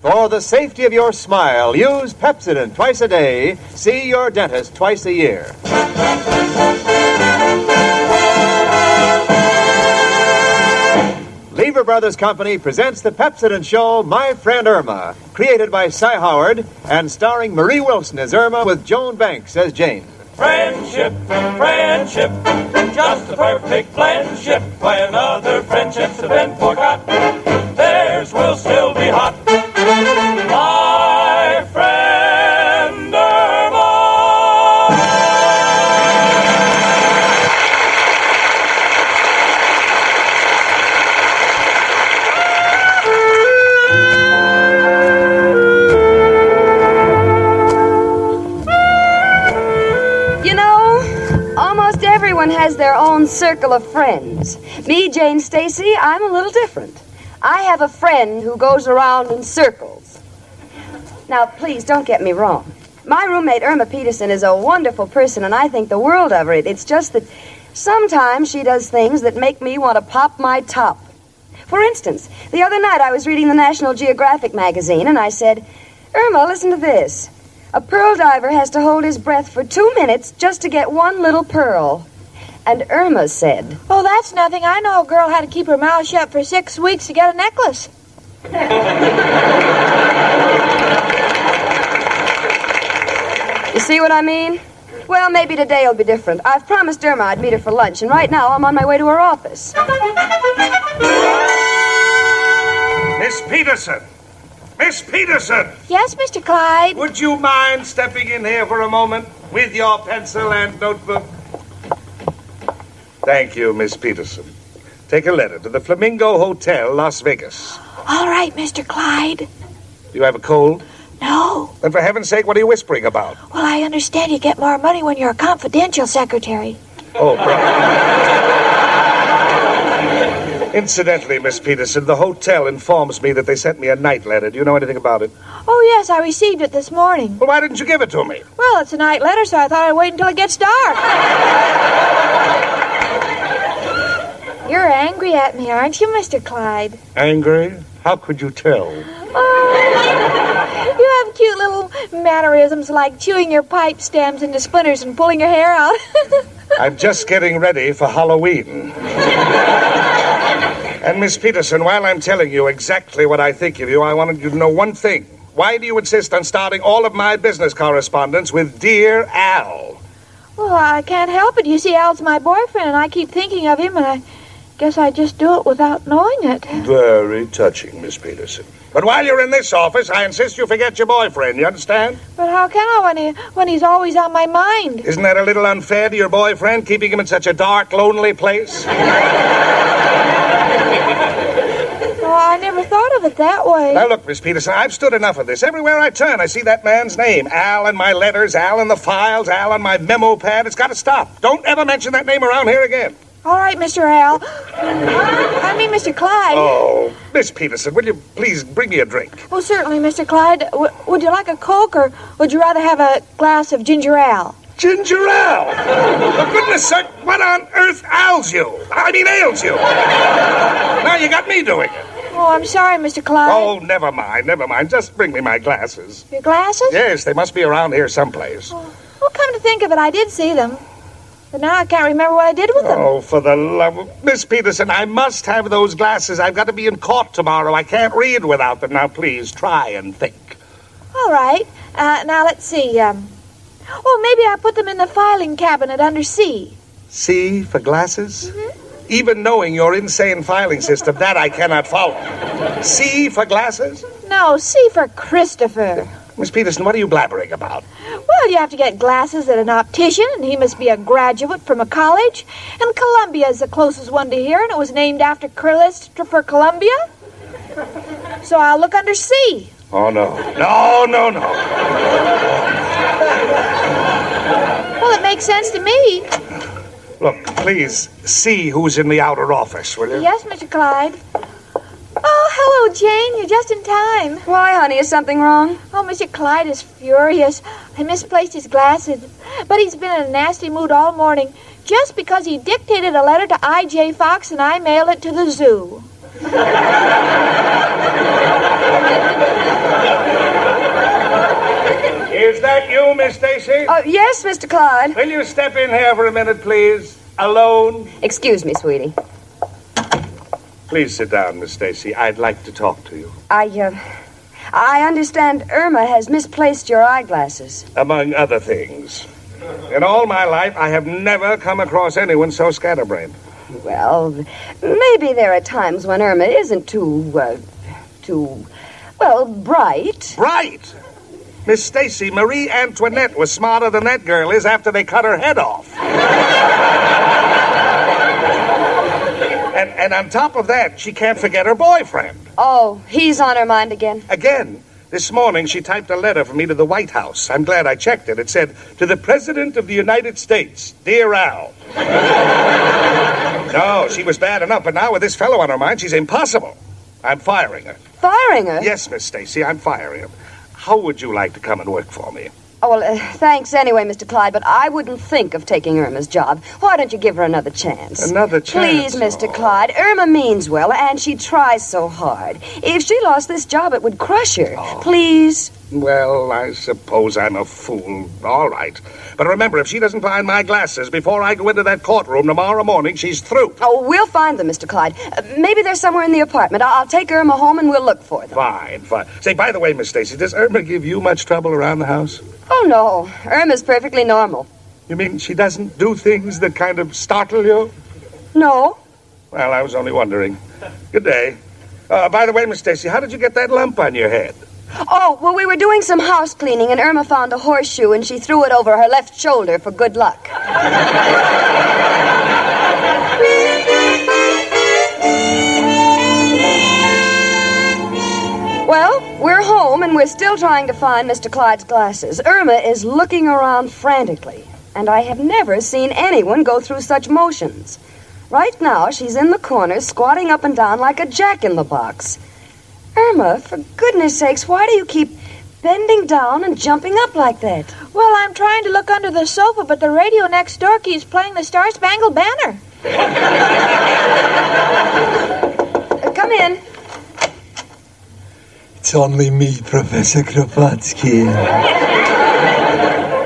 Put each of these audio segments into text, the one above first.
For the safety of your smile, use Pepsodent twice a day. See your dentist twice a year. Lever Brothers Company presents the Pepsodent show, My Friend Irma, created by Cy Howard and starring Marie Wilson as Irma with Joan Banks as Jane. Friendship, friendship, just the perfect friendship. When other friendships have been forgot, theirs will still be hot. My friend Irma. Almost everyone has their own circle of friends. Me, Jane Stacy, I'm a little different. I have a friend who goes around in circles. Now, please, don't get me wrong. My roommate, Irma Peterson, is a wonderful person, and I think the world of her. It's just that sometimes she does things that make me want to pop my top. For instance, the other night I was reading the National Geographic magazine, and I said, Irma, listen to this. A pearl diver has to hold his breath for 2 minutes just to get one little pearl. And Irma said, Oh, that's nothing. I know a girl had to keep her mouth shut for 6 weeks to get a necklace. You see what I mean? Well, maybe today will be different. I've promised Irma I'd meet her for lunch, and right now I'm on my way to her office. Miss Peterson! Miss Peterson! Yes, Mr. Clyde? Would you mind stepping in here for a moment with your pencil and notebook? Thank you, Miss Peterson. Take a letter to the Flamingo Hotel, Las Vegas. All right, Mr. Clyde. You have a cold? No. Then for heaven's sake, what are you whispering about? Well, I understand you get more money when you're a confidential secretary. Oh, Incidentally, Miss Peterson, the hotel informs me that they sent me a night letter. Do you know anything about it? Oh, yes, I received it this morning. Well, why didn't you give it to me? Well, it's a night letter, so I thought I'd wait until it gets dark. You're angry at me, aren't you, Mr. Clyde? Angry? How could you tell? You have cute little mannerisms like chewing your pipe stems into splinters and pulling your hair out. I'm just getting ready for Halloween. And, Miss Peterson, while I'm telling you exactly what I think of you, I wanted you to know one thing. Why do you insist on starting all of my business correspondence with Dear Al? Well, I can't help it. You see, Al's my boyfriend, and I keep thinking of him, and I guess I just do it without knowing it. Very touching, Miss Peterson. But while you're in this office, I insist you forget your boyfriend, you understand? But how can I when he's always on my mind? Isn't that a little unfair to your boyfriend, keeping him in such a dark, lonely place? Oh, I never thought of it that way. Now, look, Miss Peterson, I've stood enough of this. Everywhere I turn, I see that man's name. Al in my letters, Al in the files, Al on my memo pad. It's got to stop. Don't ever mention that name around here again. All right, Mr. Al. I mean, Mr. Clyde. Oh, Miss Peterson, will you please bring me a drink? Oh, certainly, Mr. Clyde. Would you like a Coke, or would you rather have a glass of ginger ale? Ginger ale? For goodness sake, what on earth ails you? Ails you. Now you got me doing it. Oh, I'm sorry, Mr. Clyde. Oh, never mind. Just bring me my glasses. Your glasses? Yes, they must be around here someplace. Well, come to think of it, I did see them. But now I can't remember what I did with them. Oh, for the love of... Miss Peterson, I must have those glasses. I've got to be in court tomorrow. I can't read without them. Now, please, try and think. All right. Now, let's see. Oh, maybe I put them in the filing cabinet under C. C for glasses? Mm-hmm. Even knowing your insane filing system, that I cannot follow. C for glasses? No, C for Christopher. Miss Peterson, what are you blabbering about? Well, you have to get glasses at an optician, and he must be a graduate from a college. And Columbia is the closest one to here, and it was named after Christopher Columbia. So I'll look under C. Oh, no. No. Well, it makes sense to me. Look, please, see who's in the outer office, will you? Yes, Mr. Clyde. Oh, hello, Jane. You're just in time. Why, honey, is something wrong? Oh, Mr. Clyde is furious. I misplaced his glasses. But he's been in a nasty mood all morning just because he dictated a letter to I.J. Fox and I mailed it to the zoo. you, Miss Stacy? Oh, yes, Mr. Clyde. Will you step in here for a minute, please? Alone? Excuse me, sweetie. Please sit down, Miss Stacy. I'd like to talk to you. I understand Irma has misplaced your eyeglasses. Among other things. In all my life, I have never come across anyone so scatterbrained. Well, maybe there are times when Irma isn't too bright. Bright! Miss Stacy, Marie Antoinette was smarter than that girl is after they cut her head off. And on top of that, she can't forget her boyfriend. Oh, he's on her mind again. Again, this morning she typed a letter for me to the White House. I'm glad I checked it. It said, "To the President of the United States, dear Al." No, she was bad enough, but now with this fellow on her mind, she's impossible. I'm firing her. Firing her? Yes, Miss Stacy, I'm firing her. How would you like to come and work for me? Oh, well, thanks anyway, Mr. Clyde, but I wouldn't think of taking Irma's job. Why don't you give her another chance? Another chance? Please, Mr. Clyde. Irma means well, and she tries so hard. If she lost this job, it would crush her. Oh. Please. Well, I suppose I'm a fool. All right. But remember, if she doesn't find my glasses before I go into that courtroom tomorrow morning, she's through. Oh, we'll find them, Mr. Clyde. Maybe they're somewhere in the apartment. I'll take Irma home and we'll look for them. Fine. Say, by the way, Miss Stacy, does Irma give you much trouble around the house? Oh, no. Irma's perfectly normal. You mean she doesn't do things that kind of startle you? No. Well, I was only wondering. Good day. By the way, Miss Stacy, how did you get that lump on your head? Oh, well, we were doing some house cleaning, and Irma found a horseshoe, and she threw it over her left shoulder for good luck. Well, we're home, and we're still trying to find Mr. Clyde's glasses. Irma is looking around frantically, and I have never seen anyone go through such motions. Right now, she's in the corner, squatting up and down like a jack-in-the-box. Irma, for goodness sakes, why do you keep bending down and jumping up like that? Well, I'm trying to look under the sofa, but the radio next door keeps playing the Star-Spangled Banner. Come in. It's only me, Professor Kropotkin.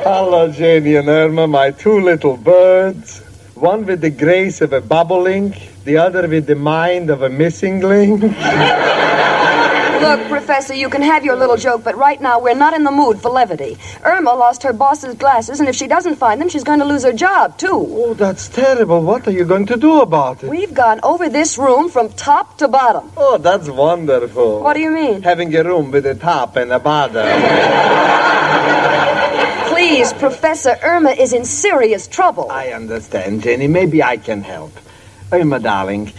Hello, Janie and Irma, my two little birds. One with the grace of a bobolink, the other with the mind of a missingling. Look, Professor, you can have your little joke, but right now we're not in the mood for levity. Irma lost her boss's glasses, and if she doesn't find them, she's going to lose her job, too. Oh, that's terrible. What are you going to do about it? We've gone over this room from top to bottom. Oh, that's wonderful. What do you mean? Having a room with a top and a bottom. Please, Professor, Irma is in serious trouble. I understand, Jenny. Maybe I can help. Irma, darling,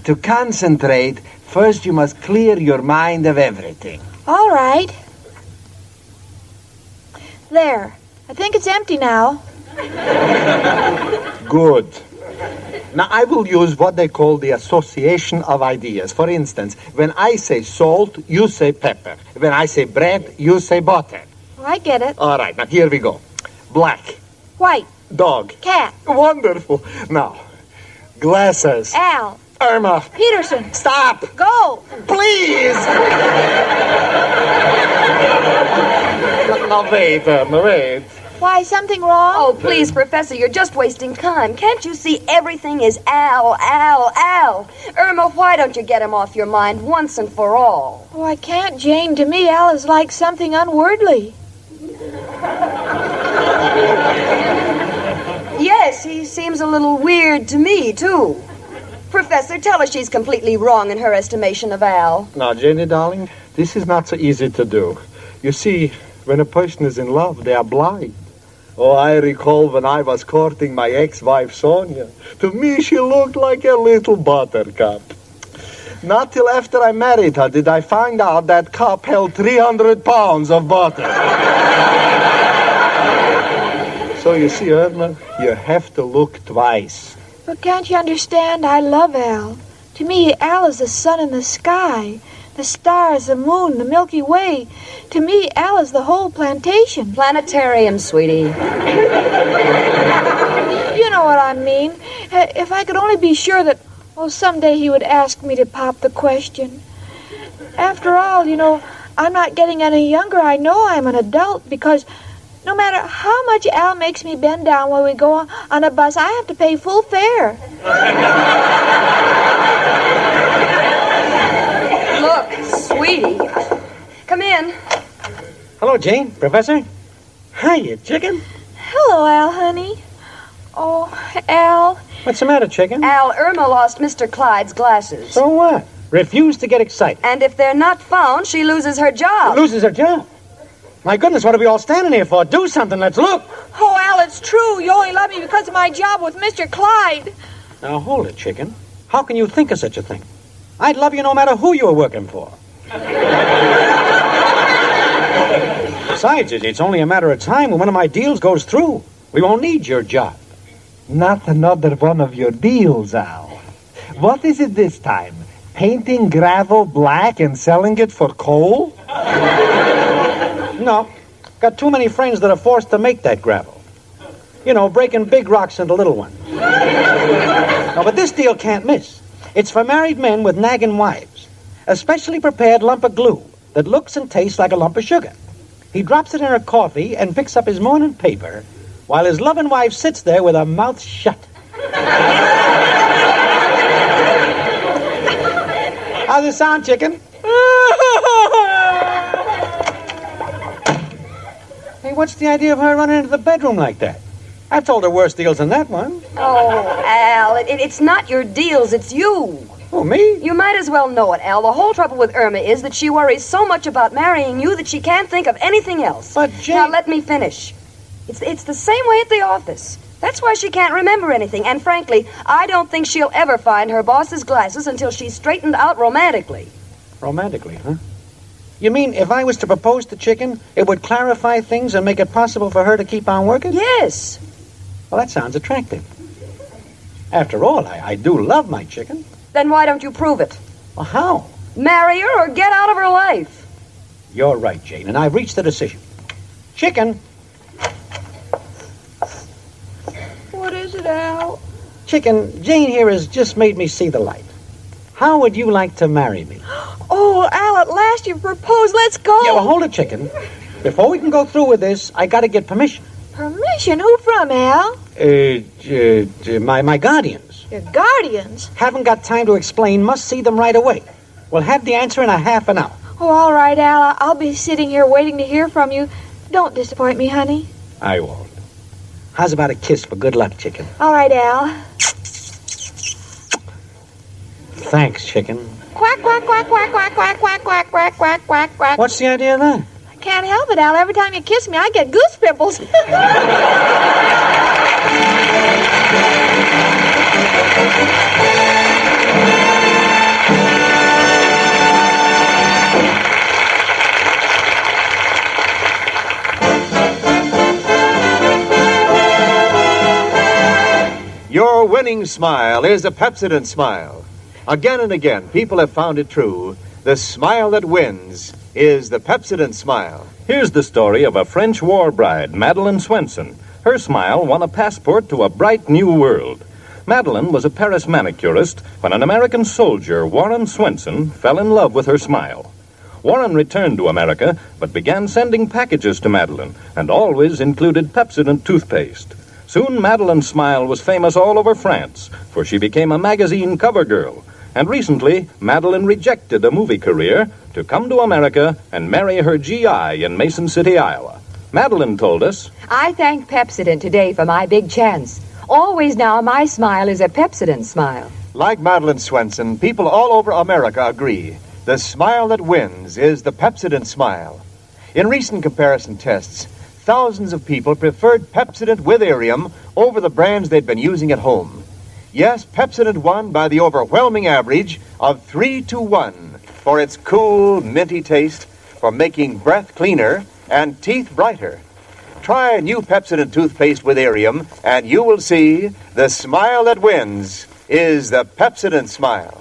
to concentrate, first you must clear your mind of everything. All right. There. I think it's empty now. Good. Now, I will use what they call the association of ideas. For instance, when I say salt, you say pepper. When I say bread, you say butter. Oh, I get it. All right, now here we go. Black. White. Dog. Cat. Wonderful. Now, glasses. Al. Irma. Peterson. Stop. Go. Please. Now, wait, Irma, wait. Why, something wrong? Oh, please, Professor, you're just wasting time. Can't you see everything is Al, Al, Al? Irma, why don't you get him off your mind once and for all? Oh, I can't, Jane. To me, Al is like something unworldly. Yes, he seems a little weird to me, too. Professor, tell her she's completely wrong in her estimation of Al. Now, Jenny, darling, this is not so easy to do. You see, when a person is in love, they are blind. Oh, I recall when I was courting my ex-wife, Sonia. To me, she looked like a little buttercup. Not till after I married her did I find out that cup held 300 pounds of butter. So you see, Irma, you have to look twice. But can't you understand? I love Al. To me, Al is the sun in the sky, the stars, the moon, the Milky Way. To me, Al is the whole plantation. Planetarium, sweetie. You know what I mean. If I could only be sure that, someday he would ask me to pop the question. After all, I'm not getting any younger. I know I'm an adult because No matter how much Al makes me bend down when we go on a bus, I have to pay full fare. Look, sweetie. Come in. Hello, Jane. Professor? Hiya, chicken. Hello, Al, honey. Oh, Al. What's the matter, chicken? Al, Irma lost Mr. Clyde's glasses. So what? Refuse to get excited. And if they're not found, she loses her job. Loses her job. My goodness, what are we all standing here for? Do something. Let's look. Oh, Al, it's true. You only love me because of my job with Mr. Clyde. Now, hold it, chicken. How can you think of such a thing? I'd love you no matter who you were working for. Besides, it's only a matter of time when one of my deals goes through. We won't need your job. Not another one of your deals, Al. What is it this time? Painting gravel black and selling it for coal? No. Got too many friends that are forced to make that gravel. You know, breaking big rocks into little ones. No, but this deal can't miss. It's for married men with nagging wives. A specially prepared lump of glue that looks and tastes like a lump of sugar. He drops it in her coffee and picks up his morning paper while his loving wife sits there with her mouth shut. How's it sound, chicken? Hey, what's the idea of her running into the bedroom like that? I've told her worse deals than that one. Oh, Al, it's not your deals, it's you. Oh, me? You might as well know it, Al. The whole trouble with Irma is that she worries so much about marrying you that she can't think of anything else. But, Jane... Now, let me finish. It's the same way at the office. That's why she can't remember anything. And frankly, I don't think she'll ever find her boss's glasses until she's straightened out romantically. Romantically, huh? You mean if I was to propose to Chicken, it would clarify things and make it possible for her to keep on working? Yes. Well, that sounds attractive. After all, I do love my Chicken. Then why don't you prove it? Well, how? Marry her or get out of her life. You're right, Jane, and I've reached a decision. Chicken! What is it, Al? Chicken, Jane here has just made me see the light. How would you like to marry me? Oh, Al, at last you've proposed. Let's go. Yeah, well, hold it, Chicken. Before we can go through with this, I gotta get permission. Permission? Who from, Al? My guardians. Your guardians? Haven't got time to explain, must see them right away. We'll have the answer in a half an hour. Oh, all right, Al. I'll be sitting here waiting to hear from you. Don't disappoint me, honey. I won't. How's about a kiss for good luck, Chicken? All right, Al. Thanks, Chicken. Quack, quack, quack, quack, quack, quack, quack, quack, quack, quack, quack, quack. What's the idea of that? I can't help it, Al. Every time you kiss me, I get goose pimples. Your winning smile is a Pepsodent smile. Again and again, people have found it true. The smile that wins is the Pepsodent smile. Here's the story of a French war bride, Madeleine Swenson. Her smile won a passport to a bright new world. Madeleine was a Paris manicurist when an American soldier, Warren Swenson, fell in love with her smile. Warren returned to America, but began sending packages to Madeleine, and always included Pepsodent toothpaste. Soon Madeleine's smile was famous all over France, for she became a magazine cover girl. And recently, Madeleine rejected a movie career to come to America and marry her GI in Mason City, Iowa. Madeleine told us, I thank Pepsodent today for my big chance. Always now, my smile is a Pepsodent smile. Like Madeleine Swenson, people all over America agree. The smile that wins is the Pepsodent smile. In recent comparison tests, thousands of people preferred Pepsodent with Irium over the brands they'd been using at home. Yes, Pepsodent won by the overwhelming average of 3-1 for its cool, minty taste, for making breath cleaner and teeth brighter. Try new Pepsodent toothpaste with Irium, and you will see the smile that wins is the Pepsodent smile.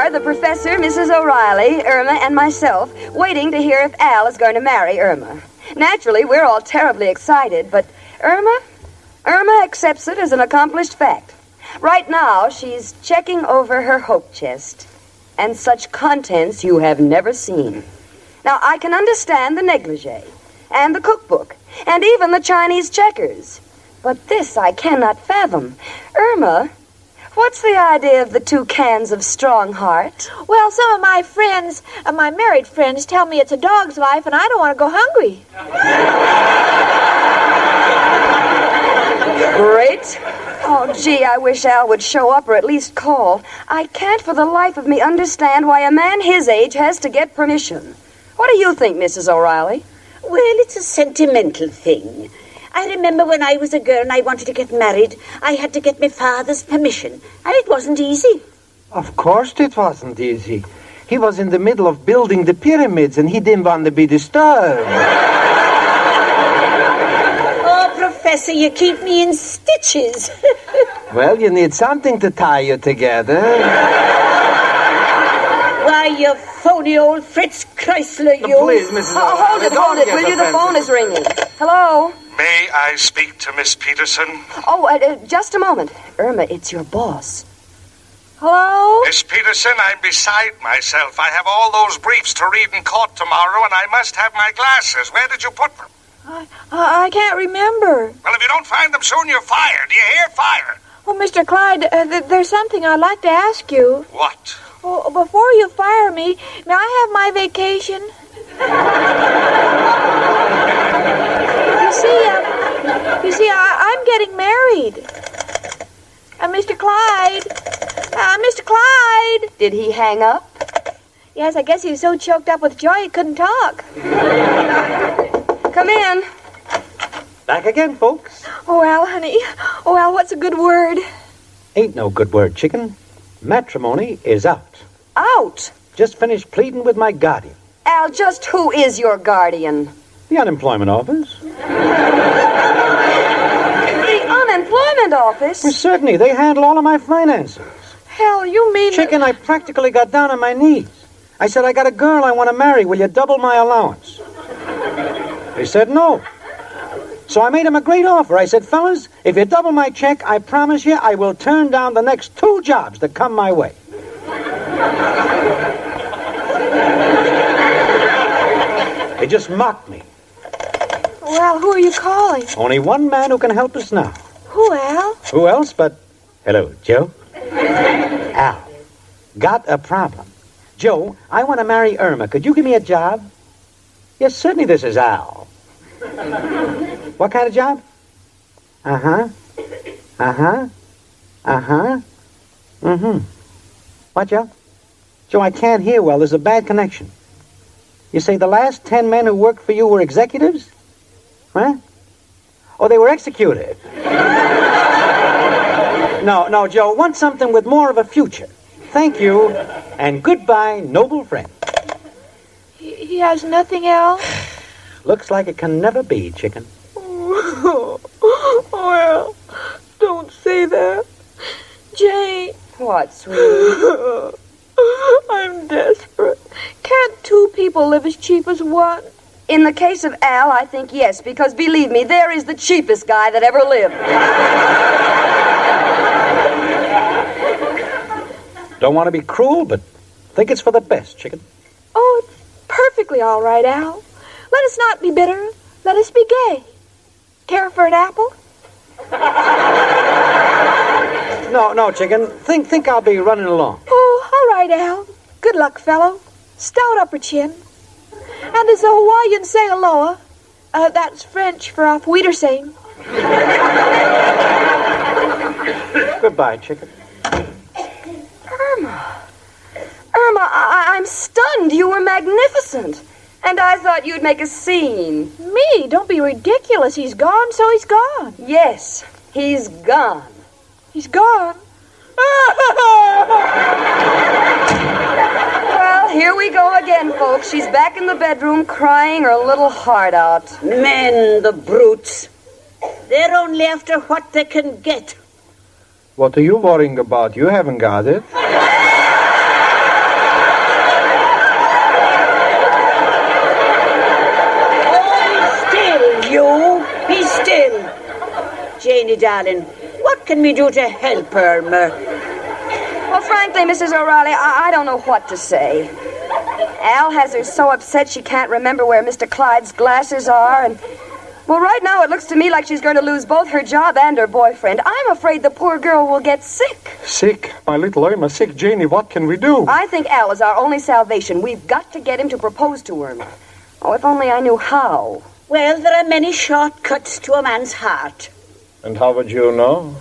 The professor, Mrs. O'Reilly, Irma, and myself, waiting to hear if Al is going to marry Irma. Naturally, we're all terribly excited, but Irma accepts it as an accomplished fact. Right now, she's checking over her hope chest. And such contents you have never seen. Now, I can understand the negligee, and the cookbook, and even the Chinese checkers. But this I cannot fathom. Irma, what's the idea of the 2 cans of Strong Heart? Well, some of my friends, my married friends, tell me it's a dog's life, and I don't want to go hungry. Great. Oh, gee, I wish Al would show up or at least call. I can't for the life of me understand why a man his age has to get permission. What do you think, Mrs. O'Reilly? Well, it's a sentimental thing. I remember when I was a girl and I wanted to get married, I had to get my father's permission, and it wasn't easy. Of course it wasn't easy. He was in the middle of building the pyramids, and he didn't want to be disturbed. Oh, Professor, you keep me in stitches. Well, you need something to tie you together. Why, you phony old Fritz Chrysler, you. Please, Mrs. Hold it, will you? The phone is ringing. Hello? May I speak to Miss Peterson? Oh, just a moment. Irma, it's your boss. Hello? Miss Peterson, I'm beside myself. I have all those briefs to read in court tomorrow, and I must have my glasses. Where did you put them? I can't remember. Well, if you don't find them soon, you're fired. Do you hear? Fire. Oh, Mr. Clyde, there's something I'd like to ask you. What? Oh, before you fire me, may I have my vacation? You see, I'm getting married. Mr. Clyde. Mr. Clyde. Did he hang up? Yes, I guess he was so choked up with joy he couldn't talk. Come in. Back again, folks. Oh, Al, honey. Oh, Al, what's a good word? Ain't no good word, chicken. Matrimony is out. Out? Just finished pleading with my guardian. Al, just who is your guardian? The unemployment office. The unemployment office? Well, certainly, they handle all of my finances. Hell, you mean... Chicken, I practically got down on my knees. I said, I got a girl I want to marry. Will you double my allowance? They said no. So I made him a great offer. I said, fellas, if you double my check, I promise you I will turn down the next 2 jobs that come my way. They just mocked me. Well, who are you calling? Only one man who can help us now. Who, Al? Who else but... Hello, Joe? Al. Got a problem. Joe, I want to marry Irma. Could you give me a job? Yes, certainly this is Al. What kind of job? Uh-huh. Uh-huh. Uh-huh. Mm-hmm. What, Joe? Joe, I can't hear well. There's a bad connection. You say the last 10 men who worked for you were executives? Huh? Oh, they were executed. No, Joe, want something with more of a future. Thank you, and goodbye, noble friend. He has nothing else? Looks like it can never be, chicken. Oh, Al, don't say that. Jane. What, sweetie? I'm desperate. Can't 2 people live as cheap as one? In the case of Al, I think yes, because believe me, there is the cheapest guy that ever lived. Don't want to be cruel, but think it's for the best, chicken. Oh, it's perfectly all right, Al. Let us not be bitter. Let us be gay. Care for an apple? No, chicken. Think I'll be running along. Oh, all right, Al. Good luck, fellow. Stout upper chin. And as the Hawaiians say aloha, that's French for auf Wiedersehen. Goodbye, chicken. Irma, I'm stunned. You were magnificent. And I thought you'd make a scene. Me? Don't be ridiculous. He's gone, so he's gone. Yes, he's gone. He's gone? Well, here we go again, folks. She's back in the bedroom crying her little heart out. Men, the brutes. They're only after what they can get. What are you worrying about? You haven't got it. Be still. Janie, darling, what can we do to help, Irma? Well, frankly, Mrs. O'Reilly, I don't know what to say. Al has her so upset she can't remember where Mr. Clyde's glasses are, and... Well, right now it looks to me like she's going to lose both her job and her boyfriend. I'm afraid the poor girl will get sick. Sick? My little Irma sick. Janie, what can we do? I think Al is our only salvation. We've got to get him to propose to Irma. Oh, if only I knew how. Well, there are many shortcuts to a man's heart. And how would you know?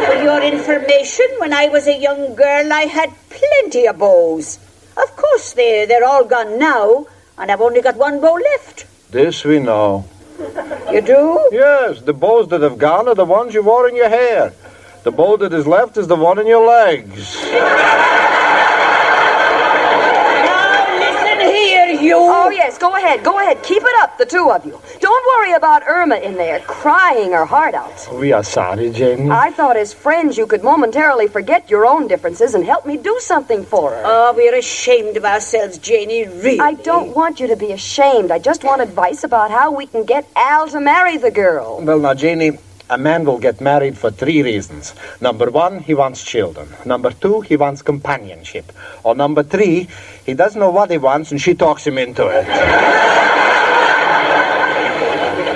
For your information, when I was a young girl, I had plenty of beaux. Of course, they're all gone now. And I've only got one bow left. This we know. You do? Yes, the bows that have gone are the ones you wore in your hair. The bow that is left is the one in your legs. Now, listen here, you. Oh, yes, go ahead. Keep it up, the two of you. Don't worry about Irma in there crying her heart out. We are sorry, Janie. I thought as friends you could momentarily forget your own differences and help me do something for her. Oh, we're ashamed of ourselves, Janie, really. I don't want you to be ashamed. I just want advice about how we can get Al to marry the girl. Well, now, Janie, a man will get married for 3 reasons. Number 1, he wants children. Number 2, he wants companionship. Or number 3, he doesn't know what he wants and she talks him into it.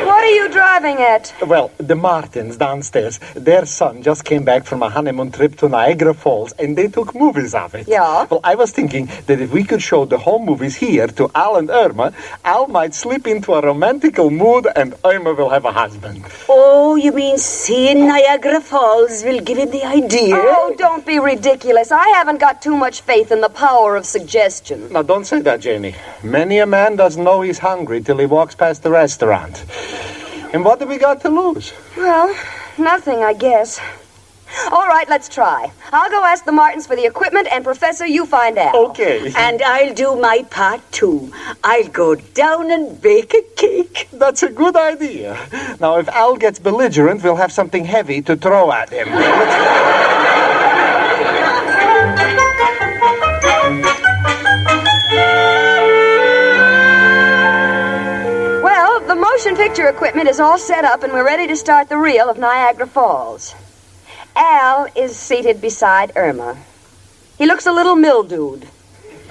What are you driving at? Well, the Martins downstairs, their son just came back from a honeymoon trip to Niagara Falls, and they took movies of it. Yeah? Well, I was thinking that if we could show the home movies here to Al and Irma, Al might slip into a romantical mood, and Irma will have a husband. Oh, you mean seeing Niagara Falls will give him the idea? Oh, don't be ridiculous. I haven't got too much faith in the power of suggestion. Now, don't say that, Janie. Many a man doesn't know he's hungry till he walks past the restaurant. And what have we got to lose? Well, nothing, I guess. All right, let's try. I'll go ask the Martins for the equipment, and Professor, you find out. Okay. And I'll do my part, too. I'll go down and bake a cake. That's a good idea. Now, if Al gets belligerent, we'll have something heavy to throw at him. Well, the motion picture equipment is all set up, and we're ready to start the reel of Niagara Falls. Al is seated beside Irma. He looks a little mildewed.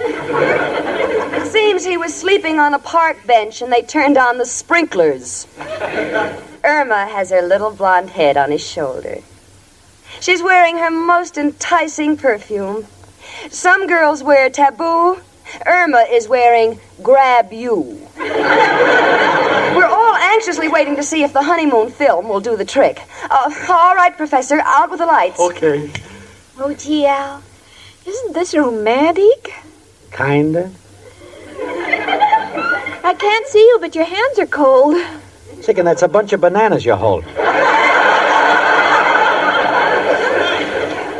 It seems he was sleeping on a park bench and they turned on the sprinklers. Irma has her little blonde head on his shoulder. She's wearing her most enticing perfume. Some girls wear Taboo. Irma is wearing Grab You. We're all anxiously waiting to see if the honeymoon film will do the trick. All right, Professor, out with the lights. Okay. Oh, gee, Al, isn't this romantic? Kinda. I can't see you, but your hands are cold. Chicken, that's a bunch of bananas you hold.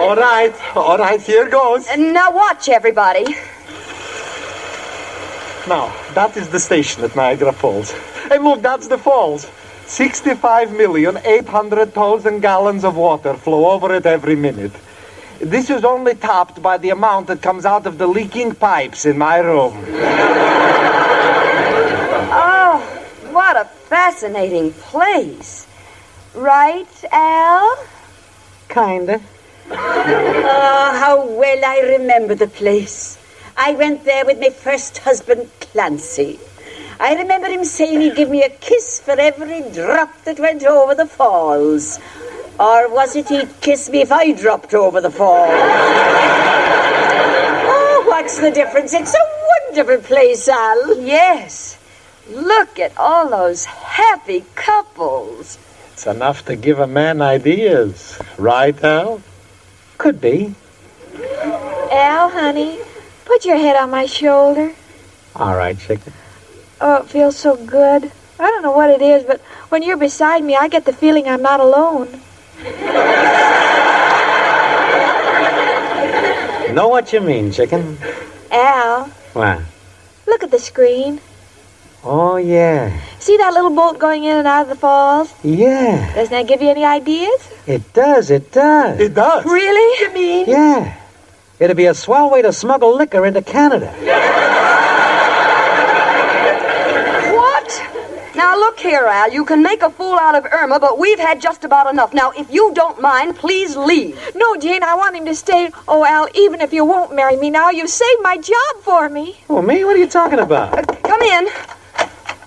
All right, here goes. Now watch, everybody. Now, that is the station at Niagara Falls. And look, that's the falls. 65,800,000 gallons of water flow over it every minute. This is only topped by the amount that comes out of the leaking pipes in my room. Oh, what a fascinating place. Right, Al? Kinda. Oh, how well I remember the place. I went there with my first husband, Clancy. I remember him saying he'd give me a kiss for every drop that went over the falls. Or was it he'd kiss me if I dropped over the falls? Oh, what's the difference? It's a wonderful place, Al. Yes. Look at all those happy couples. It's enough to give a man ideas. Right, Al? Could be. Al, honey, put your head on my shoulder. All right, chicken. Oh, it feels so good. I don't know what it is, but when you're beside me, I get the feeling I'm not alone. Know what you mean, chicken. Al, What? look at the screen. Oh, yeah. See that little boat going in and out of the falls? Yeah. Doesn't that give you any ideas? It does. It does. Really? You mean? Yeah. It'd be a swell way to smuggle liquor into Canada. What? Now look, look here, Al, you can make a fool out of Irma, but we've had just about enough. Now, if you don't mind, please leave. No, Jane, I want him to stay. Oh, Al, even if you won't marry me now, you saved my job for me. Oh, me? What are you talking about? Come in.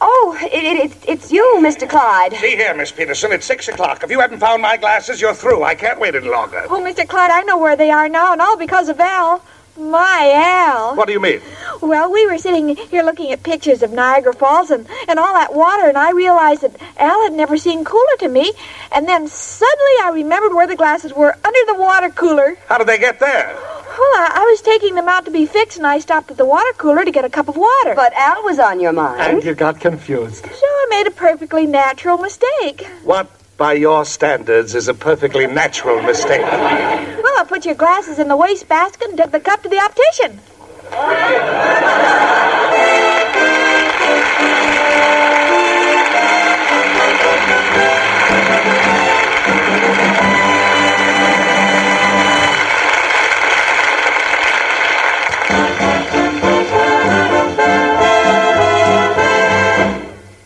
Oh, it's you, Mr. Clyde. See here, Miss Peterson, it's 6 o'clock. If you haven't found my glasses, you're through. I can't wait any longer. Oh, Mr. Clyde, I know where they are now, and all because of Al. My Al. What do you mean? Well, we were sitting here looking at pictures of Niagara Falls and all that water, and I realized that Al had never seemed cooler to me. And then suddenly I remembered where the glasses were, under the water cooler. How did they get there? Well, I was taking them out to be fixed, and I stopped at the water cooler to get a cup of water. But Al was on your mind. And you got confused. So I made a perfectly natural mistake. What, by your standards, is a perfectly natural mistake? Well, I put your glasses in the wastebasket and took the cup to the optician.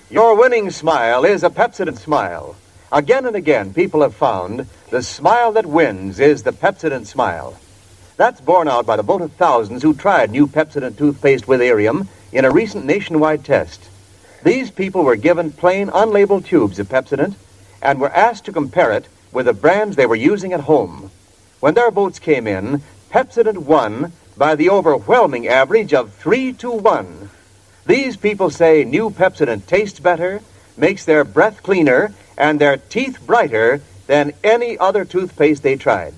Your winning smile is a Pepsodent smile. Again and again, people have found the smile that wins is the Pepsodent smile. That's borne out by the vote of thousands who tried new Pepsodent toothpaste with Arium in a recent nationwide test. These people were given plain, unlabeled tubes of Pepsodent and were asked to compare it with the brands they were using at home. When their votes came in, Pepsodent won by the overwhelming average of 3-1. These people say new Pepsodent tastes better, makes their breath cleaner, and their teeth brighter than any other toothpaste they tried.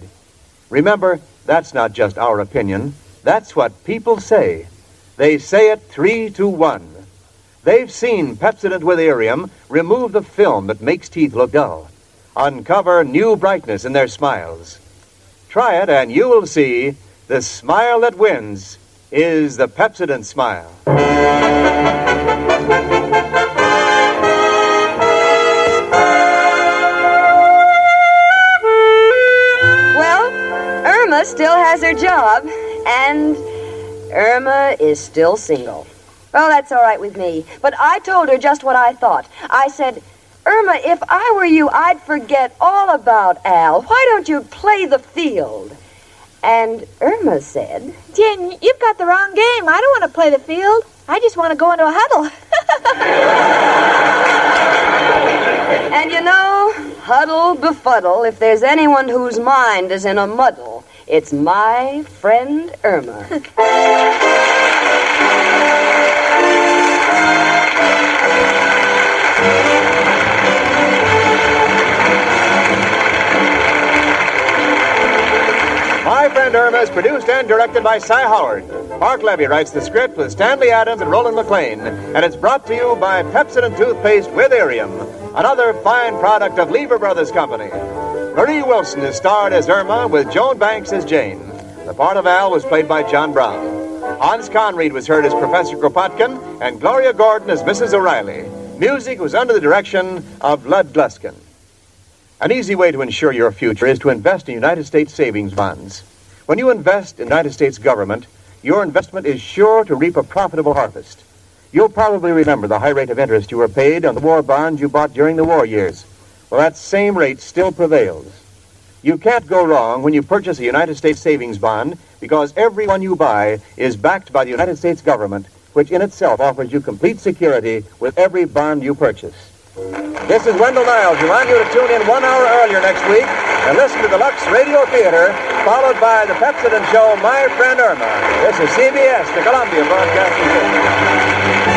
Remember, that's not just our opinion. That's what people say. They say it 3-1. They've seen Pepsodent with Arium remove the film that makes teeth look dull, uncover new brightness in their smiles. Try it and you will see the smile that wins is the Pepsodent smile. Irma still has her job, and Irma is still single. Well, that's all right with me. But I told her just what I thought. I said, Irma, if I were you, I'd forget all about Al. Why don't you play the field? And Irma said, Jen, you've got the wrong game. I don't want to play the field. I just want to go into a huddle. And you know, huddle befuddle, if there's anyone whose mind is in a muddle, it's my friend Irma. My Friend Irma is produced and directed by Cy Howard. Mark Levy writes the script with Stanley Adams and Roland McLean, and it's brought to you by Pepsodent Toothpaste with Arium, another fine product of Lever Brothers Company. Marie Wilson is starred as Irma with Joan Banks as Jane. The part of Al was played by John Brown. Hans Conried was heard as Professor Kropotkin, and Gloria Gordon as Mrs. O'Reilly. Music was under the direction of Lud Gluskin. An easy way to ensure your future is to invest in United States savings bonds. When you invest in the United States government, your investment is sure to reap a profitable harvest. You'll probably remember the high rate of interest you were paid on the war bonds you bought during the war years. Well, that same rate still prevails. You can't go wrong when you purchase a United States savings bond because every one you buy is backed by the United States government, which in itself offers you complete security with every bond you purchase. This is Wendell Niles. Remind you to tune in 1 hour earlier next week and listen to the Lux Radio Theater, followed by the Pepsodent show, My Friend Irma. This is CBS, the Columbia Broadcasting System.